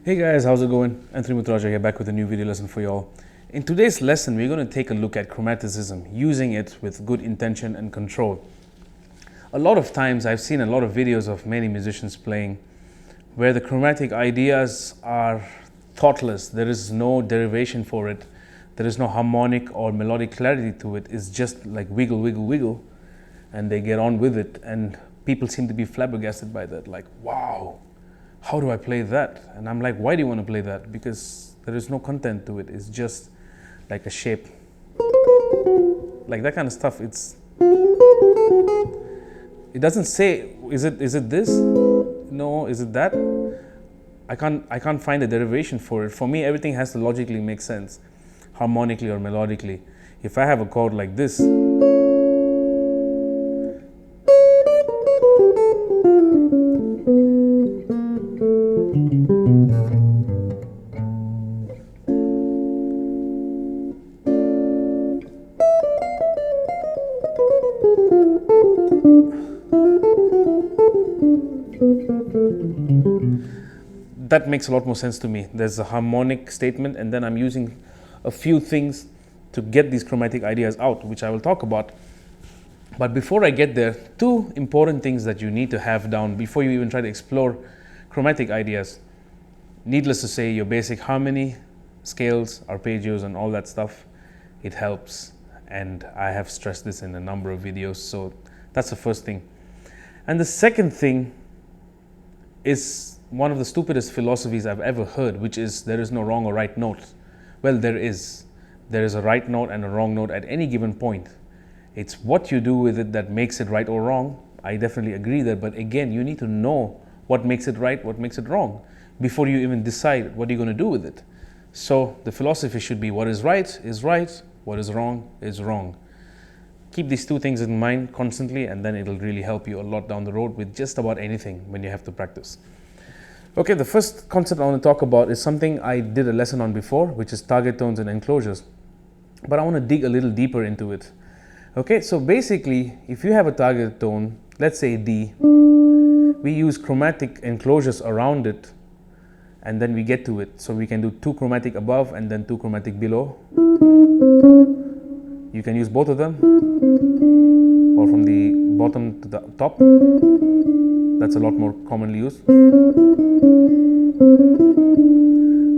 Hey guys, how's it going? Muthurajah here, back with a new video lesson for y'all. In today's lesson, we're going to take a look at chromaticism, using it with good intention and control. A lot of times, I've seen a lot of videos of many musicians playing where the chromatic ideas are thoughtless. There is no derivation for it. There is no harmonic or melodic clarity to it. It's just like wiggle, wiggle, wiggle, and they get on with it. And people seem to be flabbergasted by that, like, wow. How do I play that? And I'm like, why do you want to play that? Because there is no content to it. It's just like a shape. Like that kind of stuff. It doesn't say, is it this? No, is it that? I can't find a derivation for it. For me, everything has to logically make sense, harmonically or melodically. If I have a chord like this, that makes a lot more sense to me. There's a harmonic statement, and then I'm using a few things to get these chromatic ideas out, which I will talk about. But before I get there, two important things that you need to have down before you even try to explore chromatic ideas. Needless to say, your basic harmony, scales, arpeggios, and all that stuff, it helps. And I have stressed this in a number of videos, so that's the first thing. And the second thing is one of the stupidest philosophies I've ever heard, which is there is no wrong or right note. Well, there is. There is a right note and a wrong note at any given point. It's what you do with it that makes it right or wrong. I definitely agree there, but again, you need to know what makes it right, what makes it wrong, before you even decide what you're going to do with it. So the philosophy should be what is right, what is wrong is wrong. Keep these two things in mind constantly, and then it'll really help you a lot down the road with just about anything when you have to practice. Okay, the first concept I want to talk about is something I did a lesson on before, which is target tones and enclosures. But I want to dig a little deeper into it. Okay, so basically, if you have a target tone, let's say D, we use chromatic enclosures around it, and then we get to it. So we can do 2 chromatic above and then 2 chromatic below. You can use both of them, or from the bottom to the top. That's a lot more commonly used.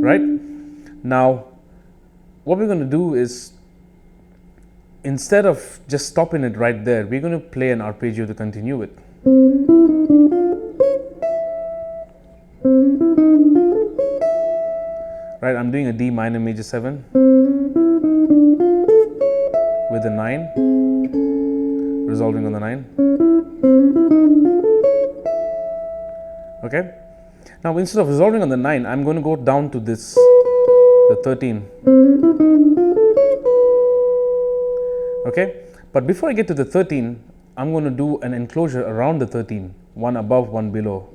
Right? Now, what we're going to do is, instead of just stopping it right there, we're going to play an arpeggio to continue it. Right, I'm doing a D minor major 7 with a 9, resolving on the 9. Okay, now instead of resolving on the 9, I'm going to go down to this, the 13. Okay, but before I get to the 13, I'm going to do an enclosure around the 13, one above, one below.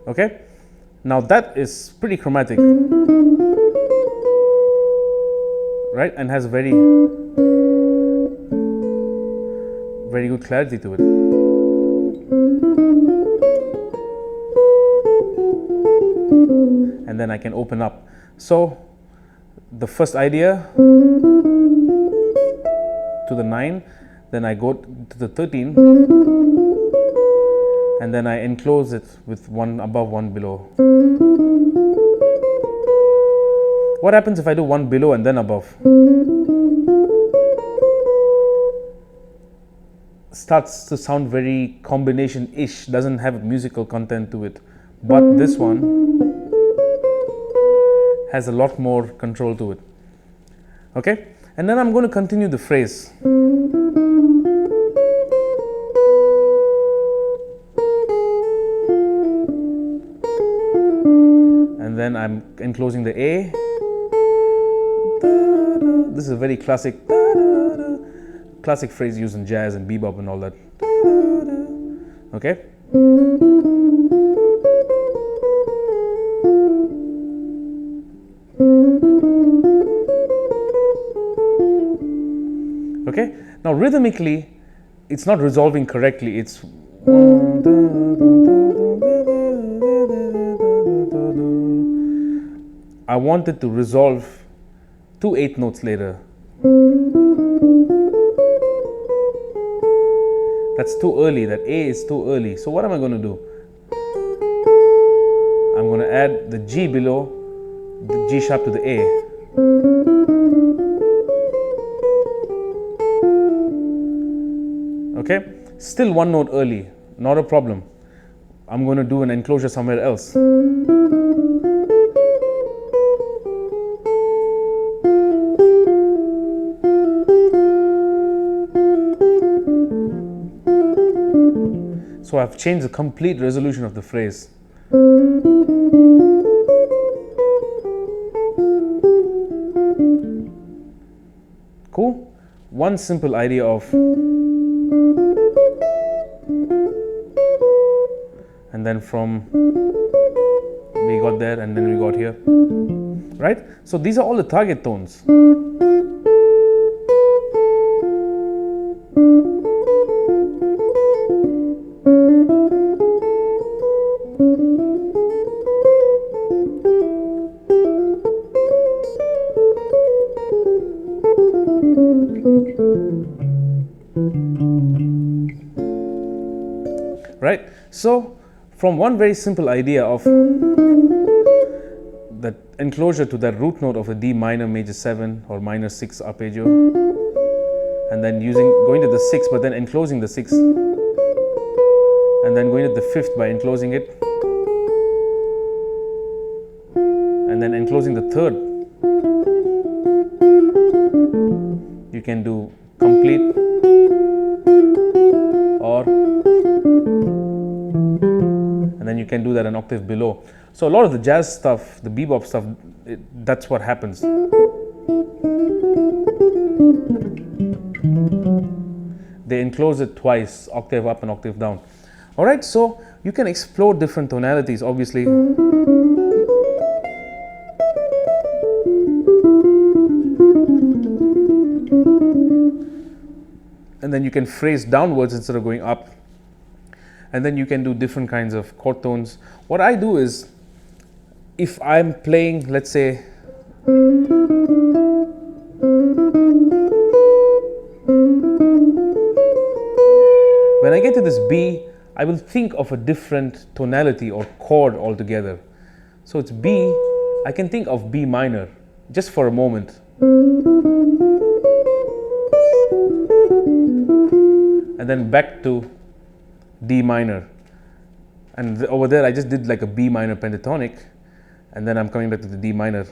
Okay, now that is pretty chromatic, right, and has very good clarity to it. And and then I can open up. So the first idea to the 9, then I go to the 13, and then I enclose it with 1 above, 1 below. What happens if I do 1 below and then above? Starts to sound very combination-ish, doesn't have musical content to it. But this one has a lot more control to it. Okay? And then I'm going to continue the phrase. And then I'm enclosing the A. This is a very classic phrase used in jazz and bebop and all that. Okay? Okay? Now rhythmically, it's not resolving correctly. It's I want it to resolve 2 8th notes later. That's too early. That A is too early. So what am I going to do? I'm going to add the G below the G sharp to the A. Okay? Still 1 note early. Not a problem. I'm going to do an enclosure somewhere else. So I've changed the complete resolution of the phrase. Cool? One simple idea of, and then from we got there and then we got here, right? So these are all the target tones. Right? So from one very simple idea of that enclosure to that root note of a D minor major 7 or minor 6 arpeggio, and then going to the 6 but then enclosing the 6, and then going to the 5th by enclosing it, and then enclosing the 3rd. You can do complete or, and then you can do that an octave below. So a lot of the jazz stuff, the bebop stuff, that's what happens. They enclose it twice, octave up and octave down. All right, so you can explore different tonalities, obviously. And then you can phrase downwards instead of going up. And then you can do different kinds of chord tones. What I do is, if I'm playing, let's say, when I get to this B, I will think of a different tonality or chord altogether. So it's B, I can think of B minor, just for a moment. And then back to D minor. And over there I just did like a B minor pentatonic, and then I'm coming back to the D minor.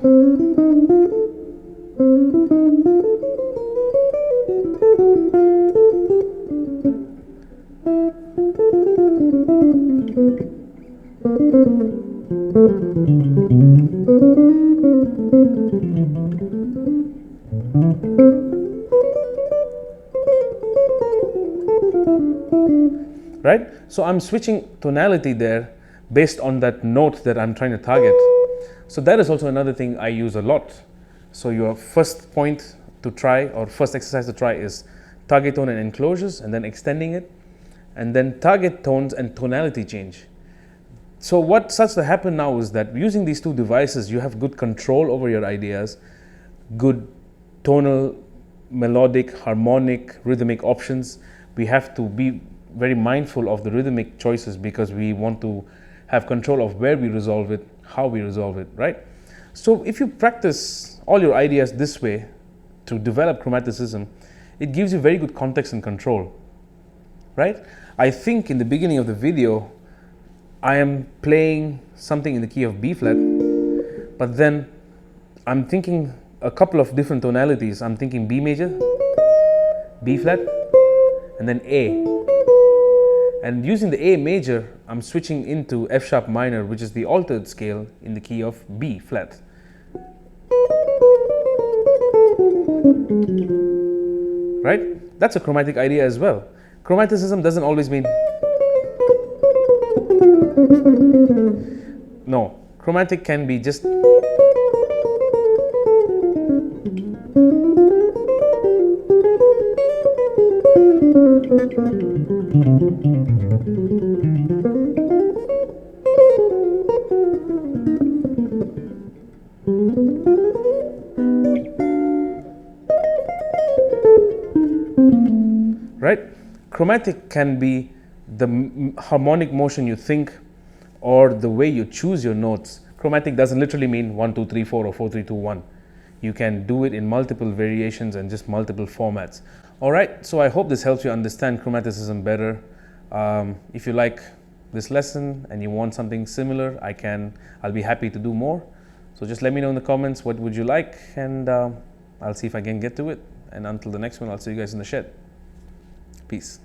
Right? So I'm switching tonality there based on that note that I'm trying to target. So that is also another thing I use a lot. So your first point to try, or first exercise to try, is target tone and enclosures, and then extending it, and then target tones and tonality change. So what starts to happen now is that using these two devices, you have good control over your ideas, good tonal, melodic, harmonic, rhythmic options. We have to be very mindful of the rhythmic choices because we want to have control of where we resolve it, how we resolve it, right? So if you practice all your ideas this way to develop chromaticism, it gives you very good context and control, right? I think in the beginning of the video, I am playing something in the key of B flat, but then I'm thinking a couple of different tonalities. I'm thinking B major, B flat, and then A. And using the A major, I'm switching into F sharp minor, which is the altered scale in the key of B flat. Right? That's a chromatic idea as well. Chromaticism doesn't always mean... No, chromatic can be just... Right? Chromatic can be the harmonic motion you think or the way you choose your notes. Chromatic doesn't literally mean 1, 2, 3, 4 or 4, 3, 2, 1. You can do it in multiple variations and just multiple formats. All right, so I hope this helps you understand chromaticism better. If you like this lesson and you want something similar, I'll be happy to do more. So just let me know in the comments what would you like, and I'll see if I can get to it. And until the next one, I'll see you guys in the shed. Peace.